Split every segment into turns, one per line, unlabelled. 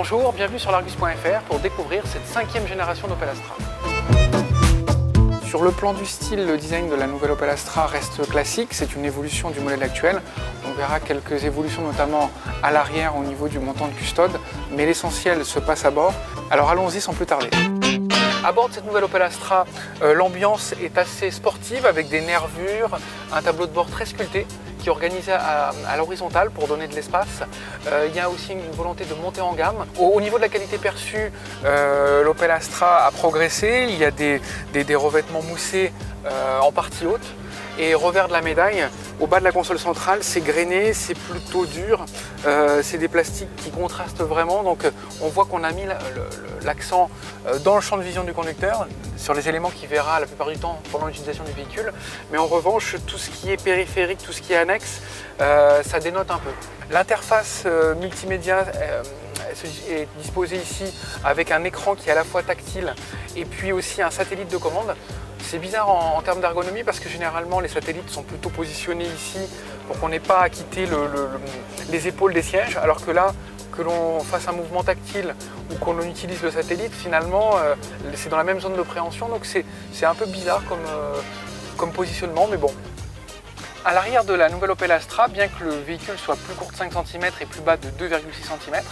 Bonjour, bienvenue sur l'Argus.fr pour découvrir cette 5e génération d'Opel Astra. Sur le plan du style, le design de la nouvelle Opel Astra reste classique, c'est une évolution du modèle actuel. On verra quelques évolutions notamment à l'arrière au niveau du montant de custode, mais l'essentiel se passe à bord. Alors allons-y sans plus tarder. À bord de cette nouvelle Opel Astra, l'ambiance est assez sportive avec des nervures, un tableau de bord très sculpté qui est organisé à l'horizontale pour donner de l'espace. Il y a aussi une volonté de monter en gamme. Au niveau de la qualité perçue, l'Opel Astra a progressé. Il y a des revêtements moussés en partie haute. Et revers de la médaille, au bas de la console centrale, c'est grainé, c'est plutôt dur, c'est des plastiques qui contrastent vraiment, donc on voit qu'on a mis l'accent dans le champ de vision du conducteur, sur les éléments qu'il verra la plupart du temps pendant l'utilisation du véhicule, mais en revanche, tout ce qui est périphérique, tout ce qui est annexe, ça dénote un peu. L'interface multimédia est disposée ici avec un écran qui est à la fois tactile et puis aussi un satellite de commande. C'est bizarre en termes d'ergonomie parce que généralement les satellites sont plutôt positionnés ici pour qu'on n'ait pas à quitter les épaules des sièges, alors que là, que l'on fasse un mouvement tactile ou qu'on utilise le satellite, finalement c'est dans la même zone de préhension, donc c'est un peu bizarre comme positionnement, mais bon. À l'arrière de la nouvelle Opel Astra, bien que le véhicule soit plus court de 5 cm et plus bas de 2,6 cm,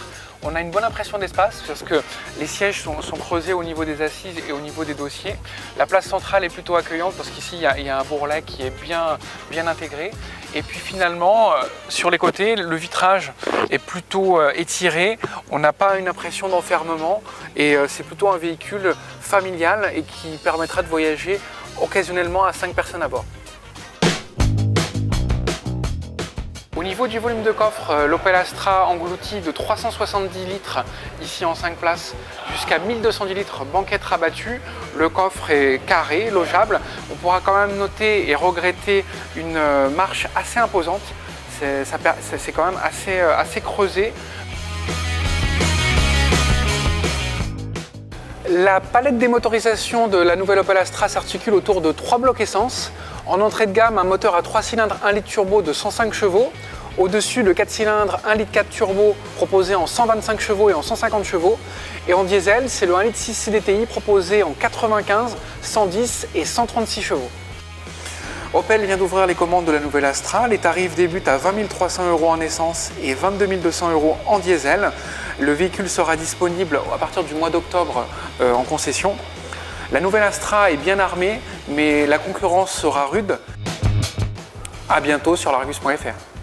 on a une bonne impression d'espace parce que les sièges sont creusés au niveau des assises et au niveau des dossiers. La place centrale est plutôt accueillante parce qu'ici il y a un bourrelet qui est bien intégré. Et puis finalement, sur les côtés, le vitrage est plutôt étiré. On n'a pas une impression d'enfermement et c'est plutôt un véhicule familial et qui permettra de voyager occasionnellement à 5 personnes à bord. Au niveau du volume de coffre, l'Opel Astra engloutit de 370 litres, ici en 5 places, jusqu'à 1210 litres banquette rabattue. Le coffre est carré, logeable. On pourra quand même noter et regretter une marche assez imposante. C'est quand même assez creusé. La palette des motorisations de la nouvelle Opel Astra s'articule autour de 3 blocs essence. En entrée de gamme, un moteur à 3 cylindres 1 litre turbo de 105 chevaux. Au-dessus, le 4 cylindres 1 litre 4 turbo proposé en 125 chevaux et en 150 chevaux. Et en diesel, c'est le 1 litre 6 CDTI proposé en 95, 110 et 136 chevaux. Opel vient d'ouvrir les commandes de la nouvelle Astra. Les tarifs débutent à 20 300 € en essence et 22 200 € en diesel. Le véhicule sera disponible à partir du mois d'octobre en concession. La nouvelle Astra est bien armée, mais la concurrence sera rude. À bientôt sur l'Argus.fr.